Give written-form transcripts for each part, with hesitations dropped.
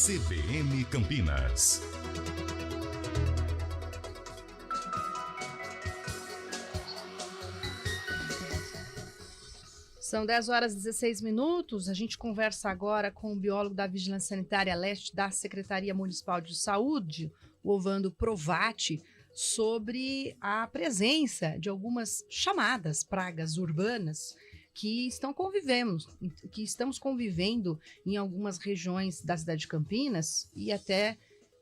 CBN Campinas. São 10 horas e 16 minutos. A gente conversa agora com o biólogo da Vigilância Sanitária Leste da Secretaria Municipal de Saúde, o Ovando Provati, sobre a presença de algumas chamadas pragas urbanas que estamos convivendo em algumas regiões da cidade de Campinas e até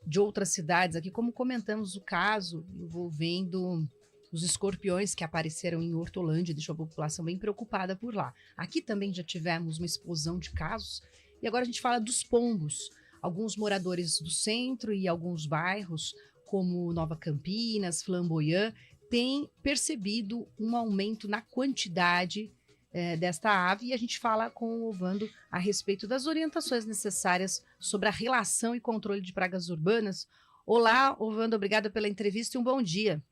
de outras cidades aqui, como comentamos o caso envolvendo os escorpiões que apareceram em Hortolândia, deixou a população bem preocupada por lá. Aqui também já tivemos uma explosão de casos e agora a gente fala dos pombos. Alguns moradores do centro e alguns bairros, como Nova Campinas, Flamboyant, têm percebido um aumento na quantidade desta ave, e a gente fala com o Ovando a respeito das orientações necessárias sobre a relação e controle de pragas urbanas. Olá, Ovando, obrigada pela entrevista e um bom dia.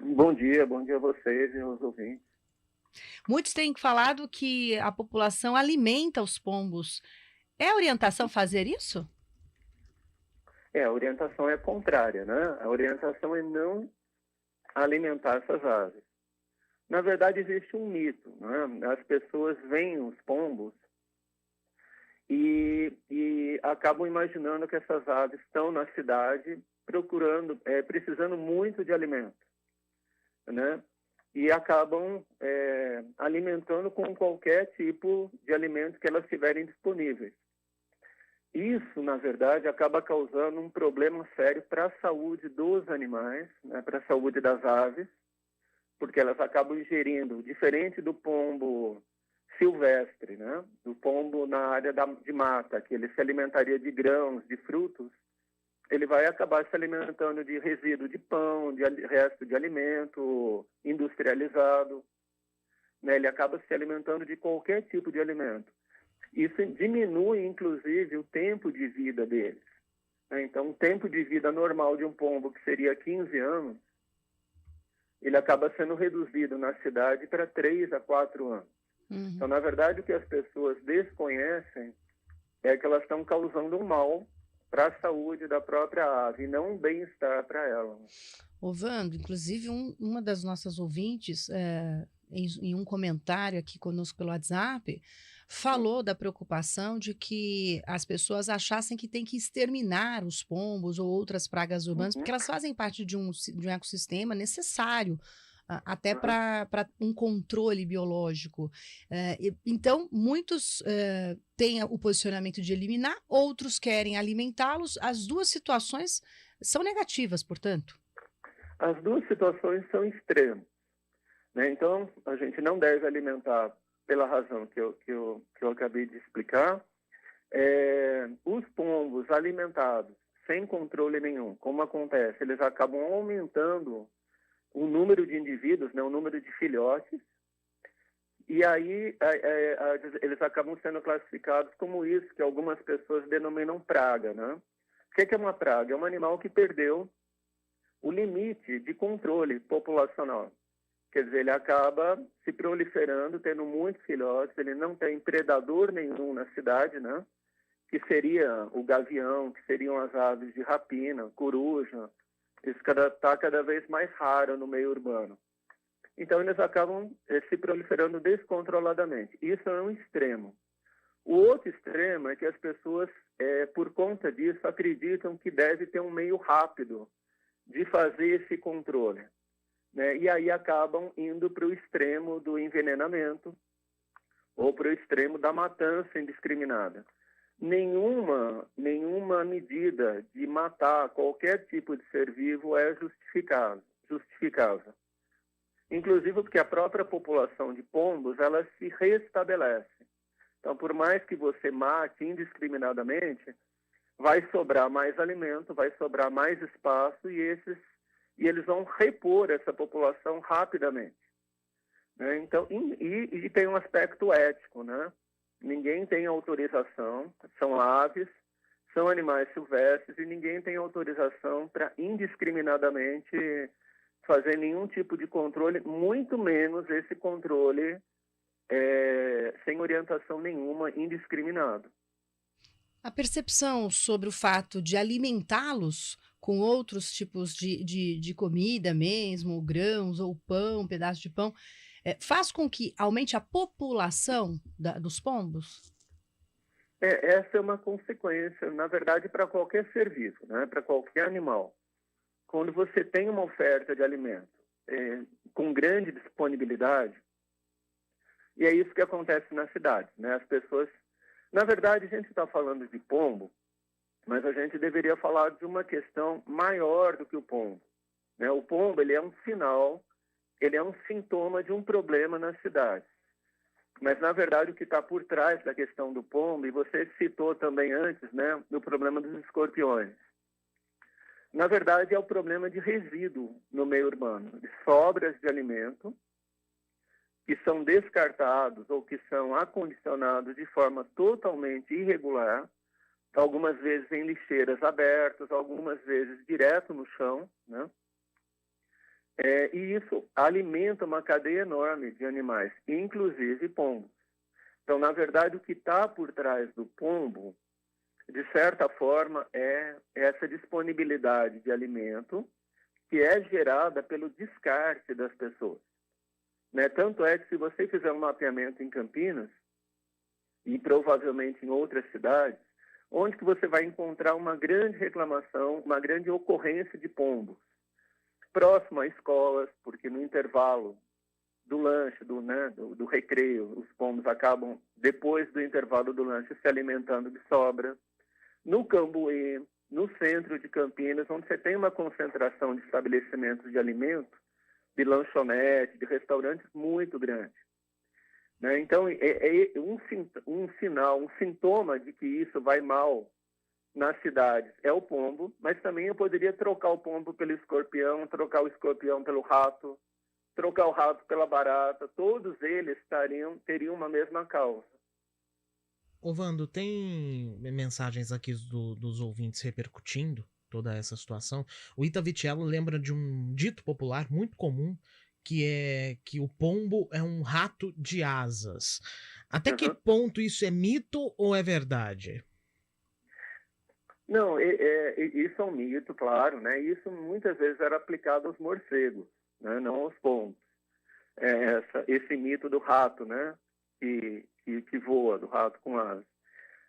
Bom dia a vocês e aos ouvintes. Muitos têm falado que a população alimenta os pombos. É orientação fazer isso? A orientação é contrária, né? A orientação é não alimentar essas aves. Na verdade, existe um mito, né? As pessoas veem os pombos e acabam imaginando que essas aves estão na cidade precisando muito de alimento, né? E acabam alimentando com qualquer tipo de alimento que elas tiverem disponíveis. Isso, na verdade, acaba causando um problema sério para a saúde dos animais, né? Para a saúde das aves, porque elas acabam ingerindo, diferente do pombo silvestre, né? Do pombo na área de mata, que ele se alimentaria de grãos, de frutos, ele vai acabar se alimentando de resíduo de pão, de resto de alimento industrializado, né? Ele acaba se alimentando de qualquer tipo de alimento. Isso diminui, inclusive, o tempo de vida deles, né? Então, o tempo de vida normal de um pombo, que seria 15 anos, ele acaba sendo reduzido na cidade para 3 a 4 anos. Uhum. Então, na verdade, o que as pessoas desconhecem é que elas estão causando um mal para a saúde da própria ave, e não um bem-estar para ela. Ovando, inclusive uma das nossas ouvintes, em um comentário aqui conosco pelo WhatsApp, falou da preocupação de que as pessoas achassem que tem que exterminar os pombos ou outras pragas urbanas, porque elas fazem parte de um ecossistema necessário até para um controle biológico. Então, muitos têm o posicionamento de eliminar, outros querem alimentá-los. As duas situações são negativas, portanto. As duas situações são extremas, né? Então, a gente não deve alimentar pela razão que eu acabei de explicar. Os pombos alimentados sem controle nenhum, como acontece? Eles acabam aumentando o número de indivíduos, né, o número de filhotes, e aí eles acabam sendo classificados como isso, que algumas pessoas denominam praga, né? O que é uma praga? É um animal que perdeu o limite de controle populacional. Quer dizer, ele acaba se proliferando, tendo muitos filhotes, ele não tem predador nenhum na cidade, né? Que seria o gavião, que seriam as aves de rapina, coruja. Isso está cada vez mais raro no meio urbano. Então, eles acabam se proliferando descontroladamente. Isso é um extremo. O outro extremo é que as pessoas, por conta disso, acreditam que deve ter um meio rápido de fazer esse controle, né? E aí acabam indo para o extremo do envenenamento ou para o extremo da matança indiscriminada. Nenhuma medida de matar qualquer tipo de ser vivo é justificável. Inclusive porque a própria população de pombos, ela se restabelece. Então, por mais que você mate indiscriminadamente, vai sobrar mais alimento, vai sobrar mais espaço e eles vão repor essa população rapidamente, né? Então, e tem um aspecto ético, né? Ninguém tem autorização, são aves, são animais silvestres e ninguém tem autorização para indiscriminadamente fazer nenhum tipo de controle, muito menos esse controle sem orientação nenhuma, indiscriminado. A percepção sobre o fato de alimentá-los com outros tipos de comida mesmo, grãos ou pão, pedaço de pão, faz com que aumente a população dos pombos? Essa é uma consequência, na verdade, para qualquer ser vivo, né? Para qualquer animal. Quando você tem uma oferta de alimento com grande disponibilidade, e é isso que acontece nas cidades, né? As pessoas, na verdade, a gente está falando de pombo, mas a gente deveria falar de uma questão maior do que o pombo, né? O pombo, ele é um sinal, ele é um sintoma de um problema na cidade. Mas, na verdade, o que está por trás da questão do pombo, e você citou também antes, né, do problema dos escorpiões. Na verdade, é o problema de resíduo no meio urbano, de sobras de alimento que são descartados ou que são acondicionados de forma totalmente irregular, algumas vezes em lixeiras abertas, algumas vezes direto no chão, né? E isso alimenta uma cadeia enorme de animais, inclusive pombos. Então, na verdade, o que está por trás do pombo, de certa forma, é essa disponibilidade de alimento que é gerada pelo descarte das pessoas, né? Tanto é que, se você fizer um mapeamento em Campinas, e provavelmente em outras cidades, onde que você vai encontrar uma grande reclamação, uma grande ocorrência de pombos? Próximo a escolas, porque no intervalo do lanche, do recreio, os pombos acabam, depois do intervalo do lanche, se alimentando de sobra. No Cambuí, no centro de Campinas, onde você tem uma concentração de estabelecimentos de alimento, de lanchonete, de restaurantes muito grande, né? Então, é um sinal, um sintoma de que isso vai mal nas cidades é o pombo, mas também eu poderia trocar o pombo pelo escorpião, trocar o escorpião pelo rato, trocar o rato pela barata. Todos eles teriam uma mesma causa. Ô, Vando, tem mensagens aqui dos ouvintes repercutindo toda essa situação. O Ita Vitiello lembra de um dito popular muito comum, que é que o pombo é um rato de asas. Até que ponto isso é mito ou é verdade? Não, isso é um mito, claro, né? Isso muitas vezes era aplicado aos morcegos, né? Não aos pombos. Esse mito do rato, né? Que voa, do rato com asas.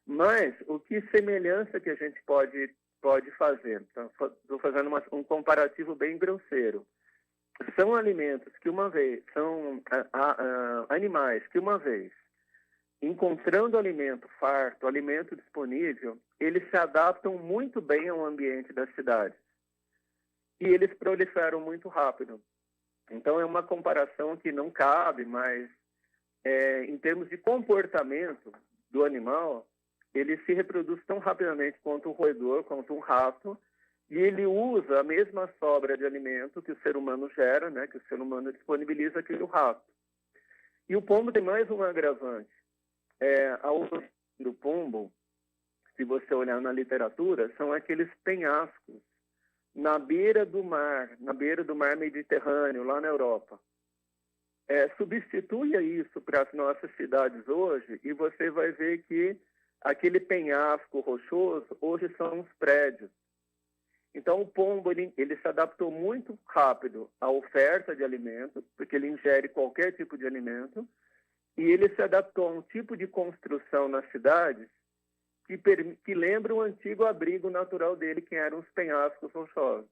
Mas o que semelhança que a gente pode fazer? Estou fazendo um comparativo bem grosseiro. São alimentos que são animais que uma vez, encontrando alimento farto, alimento disponível, eles se adaptam muito bem ao ambiente da cidade. E eles proliferam muito rápido. Então, é uma comparação que não cabe, mas em termos de comportamento do animal, ele se reproduz tão rapidamente quanto um roedor, quanto um rato, e ele usa a mesma sobra de alimento que o ser humano gera, né, que o ser humano disponibiliza aquele rato. E o pombo tem mais um agravante. A origem do pombo, se você olhar na literatura, são aqueles penhascos na beira do mar Mediterrâneo, lá na Europa. Substitua isso para as nossas cidades hoje e você vai ver que aquele penhasco rochoso hoje são os prédios. Então, o pombo ele se adaptou muito rápido à oferta de alimento, porque ele ingere qualquer tipo de alimento, e ele se adaptou a um tipo de construção nas cidades que lembra o antigo abrigo natural dele, que eram os penhascos rochosos,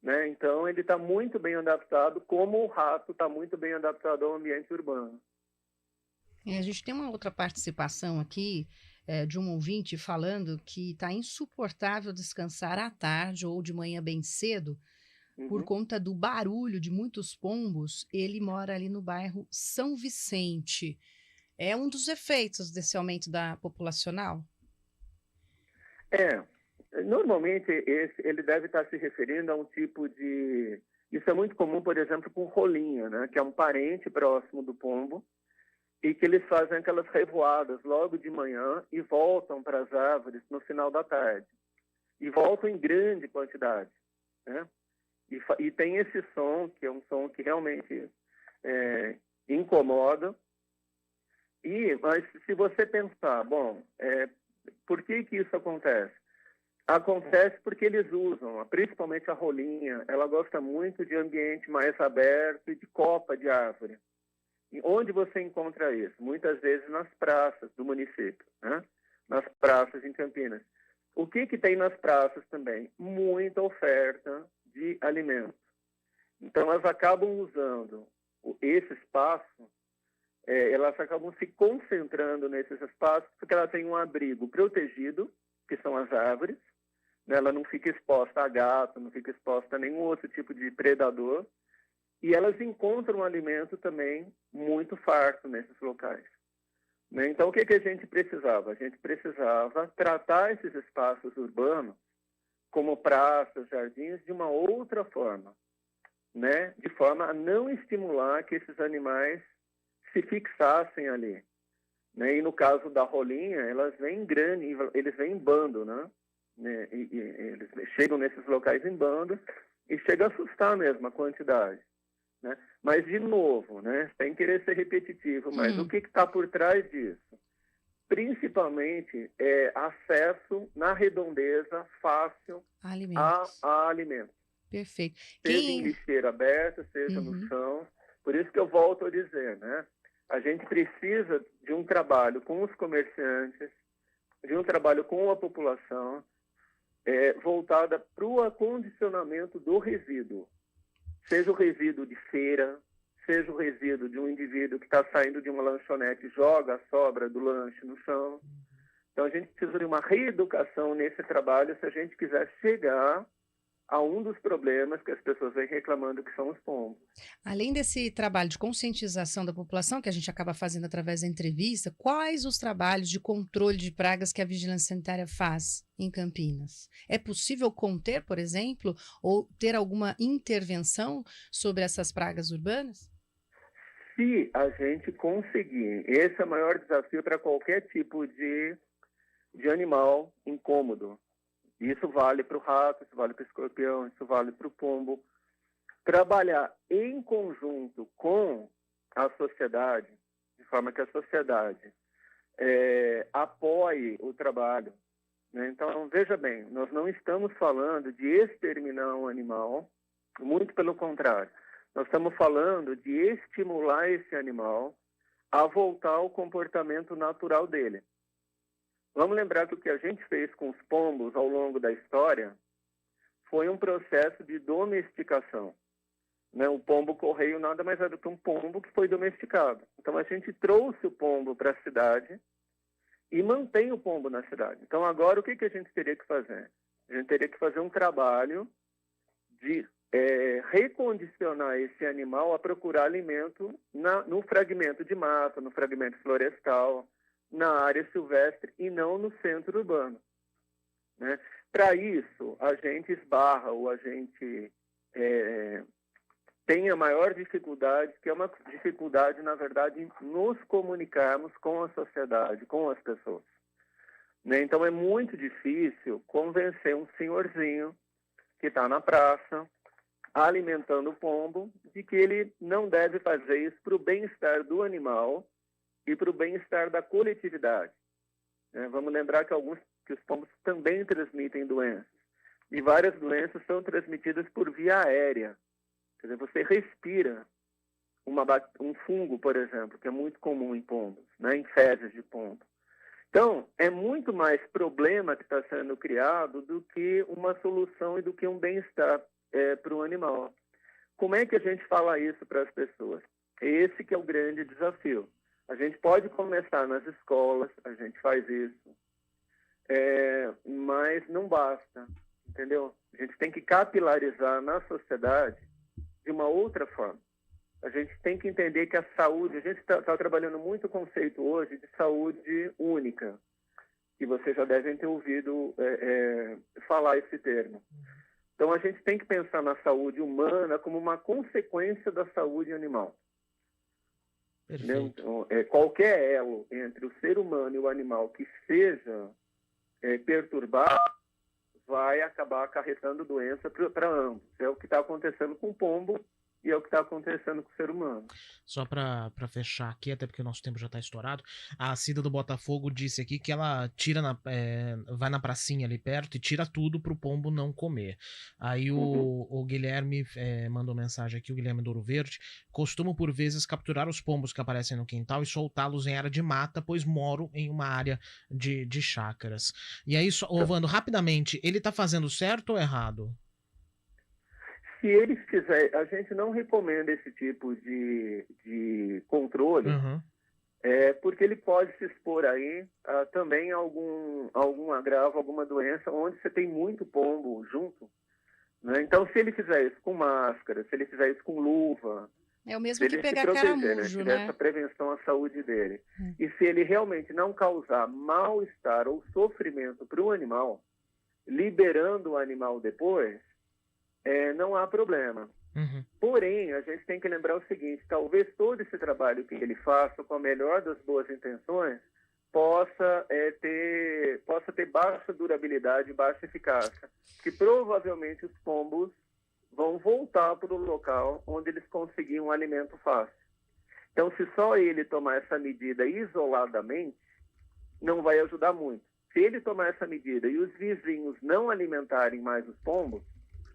né? Então, ele está muito bem adaptado, como o rato está muito bem adaptado ao ambiente urbano. A gente tem uma outra participação aqui de um ouvinte falando que está insuportável descansar à tarde ou de manhã bem cedo por conta do barulho de muitos pombos. Ele mora ali no bairro São Vicente. É um dos efeitos desse aumento populacional? Normalmente ele deve estar se referindo a um tipo de... Isso é muito comum, por exemplo, com rolinha, né? Que é um parente próximo do pombo, e que eles fazem aquelas revoadas logo de manhã e voltam para as árvores no final da tarde. E voltam em grande quantidade, né? E tem esse som, que é um som que realmente incomoda. Mas se você pensar, Por que isso acontece? Acontece porque eles usam, principalmente a rolinha, ela gosta muito de ambiente mais aberto e de copa de árvore. E onde você encontra isso? Muitas vezes nas praças do município, né? Nas praças em Campinas. O que tem nas praças também? Muita oferta de alimentos. Então, elas acabam usando esse espaço, elas acabam se concentrando nesses espaços porque ela tem um abrigo protegido, que são as árvores, né? Ela não fica exposta a gato, não fica exposta a nenhum outro tipo de predador, e elas encontram alimento também muito farto nesses locais. Né? Então, o que a gente precisava? A gente precisava tratar esses espaços urbanos como praças, jardins, de uma outra forma, né? De forma a não estimular que esses animais se fixassem ali. Né? E no caso da rolinha, elas vêm grande, eles vêm em bando, né? E eles chegam nesses locais em bando e chega a assustar mesmo a quantidade. Né? Mas, de novo, né? Sem querer ser repetitivo, mas o que está por trás disso? Principalmente acesso na redondeza fácil a alimentos. Perfeito. Seja em lixeira aberta, seja no chão. Por isso que eu volto a dizer, né? A gente precisa de um trabalho com os comerciantes, de um trabalho com a população, voltada para o acondicionamento do resíduo. Seja o resíduo de feira, seja o resíduo de um indivíduo que está saindo de uma lanchonete e joga a sobra do lanche no chão. Então, a gente precisa de uma reeducação nesse trabalho se a gente quiser chegar a um dos problemas que as pessoas vêm reclamando, que são os pombos. Além desse trabalho de conscientização da população, que a gente acaba fazendo através da entrevista, quais os trabalhos de controle de pragas que a Vigilância Sanitária faz em Campinas? É possível conter, por exemplo, ou ter alguma intervenção sobre essas pragas urbanas? Se a gente conseguir, esse é o maior desafio para qualquer tipo de animal incômodo. Isso vale para o rato, isso vale para o escorpião, isso vale para o pombo. Trabalhar em conjunto com a sociedade, de forma que a sociedade apoie o trabalho. Né? Então, veja bem, nós não estamos falando de exterminar um animal, muito pelo contrário. Nós estamos falando de estimular esse animal a voltar ao comportamento natural dele. Vamos lembrar que o que a gente fez com os pombos ao longo da história foi um processo de domesticação. Né? O pombo-correio nada mais é do que um pombo que foi domesticado. Então, a gente trouxe o pombo para a cidade e mantém o pombo na cidade. Então, agora, o que a gente teria que fazer? A gente teria que fazer um trabalho de recondicionar esse animal a procurar alimento no fragmento de mata, no fragmento florestal, na área silvestre e não no centro urbano. Né? Para isso, a gente esbarra ou a gente tem a maior dificuldade, que é uma dificuldade, na verdade, em nos comunicarmos com a sociedade, com as pessoas. Né? Então, é muito difícil convencer um senhorzinho que está na praça, alimentando o pombo, de que ele não deve fazer isso para o bem-estar do animal e para o bem-estar da coletividade. Vamos lembrar que os pombos também transmitem doenças. E várias doenças são transmitidas por via aérea. Quer dizer, você respira um fungo, por exemplo, que é muito comum em pombos, né, em fezes de pombo. Então, é muito mais problema que está sendo criado do que uma solução e do que um bem-estar para o animal. Como é que a gente fala isso para as pessoas? Esse que é o grande desafio. A gente pode começar nas escolas, a gente faz isso, mas não basta, entendeu? A gente tem que capilarizar na sociedade de uma outra forma. A gente tem que entender que a saúde, a gente está trabalhando muito o conceito hoje de saúde única, que vocês já devem ter ouvido falar esse termo. Então, a gente tem que pensar na saúde humana como uma consequência da saúde animal. Então, qualquer elo entre o ser humano e o animal que seja perturbado vai acabar acarretando doença para ambos. É o que está acontecendo com o pombo e é o que está acontecendo com o ser humano. Só para fechar aqui, até porque o nosso tempo já tá estourado, a Cida do Botafogo disse aqui que ela tira vai na pracinha ali perto e tira tudo pro pombo não comer. Aí o Guilherme mandou mensagem aqui, o Guilherme do Ouro Verde: costumo por vezes capturar os pombos que aparecem no quintal e soltá-los em área de mata, pois moro em uma área de chácaras. E aí, Ovando, rapidamente, ele tá fazendo certo ou errado? Se ele fizer, a gente não recomenda esse tipo de controle, porque ele pode se expor aí também a algum agravo, alguma doença, onde você tem muito pombo junto, né? Então, se ele fizer isso com máscara, se ele fizer isso com luva, é o mesmo que pegar proteger, caramujo, né? né? Essa prevenção à saúde dele. E se ele realmente não causar mal-estar ou sofrimento para o animal, liberando o animal depois, não há problema. Porém, a gente tem que lembrar o seguinte: talvez todo esse trabalho que ele faça com a melhor das boas intenções possa ter baixa durabilidade, baixa eficácia, que provavelmente os pombos vão voltar para o local onde eles conseguiam um alimento fácil. Então, se só ele tomar essa medida isoladamente, não vai ajudar muito. Se ele tomar essa medida e os vizinhos não alimentarem mais os pombos,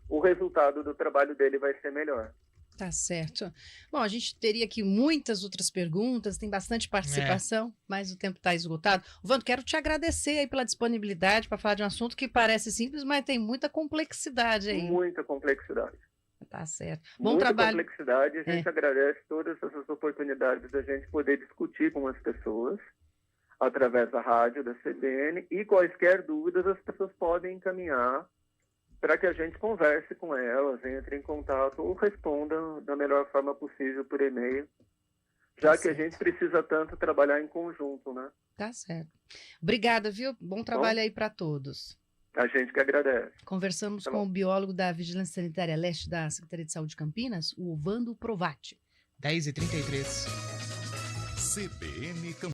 o resultado do trabalho dele vai ser melhor. Tá certo. Bom, a gente teria aqui muitas outras perguntas, tem bastante participação, mas o tempo está esgotado. Ovando, quero te agradecer aí pela disponibilidade para falar de um assunto que parece simples, mas tem muita complexidade aí. Muita complexidade. Tá certo. Bom muita trabalho. Complexidade. A gente agradece todas essas oportunidades da gente poder discutir com as pessoas através da rádio, da CBN, e quaisquer dúvidas as pessoas podem encaminhar para que a gente converse com elas, entre em contato ou responda da melhor forma possível por e-mail, já que a gente precisa tanto trabalhar em conjunto, né? Tá certo. Obrigada, viu? Bom trabalho aí para todos. A gente que agradece. Conversamos com o biólogo da Vigilância Sanitária Leste da Secretaria de Saúde de Campinas, o Ovando Provati. 10h33. CBN Campinas.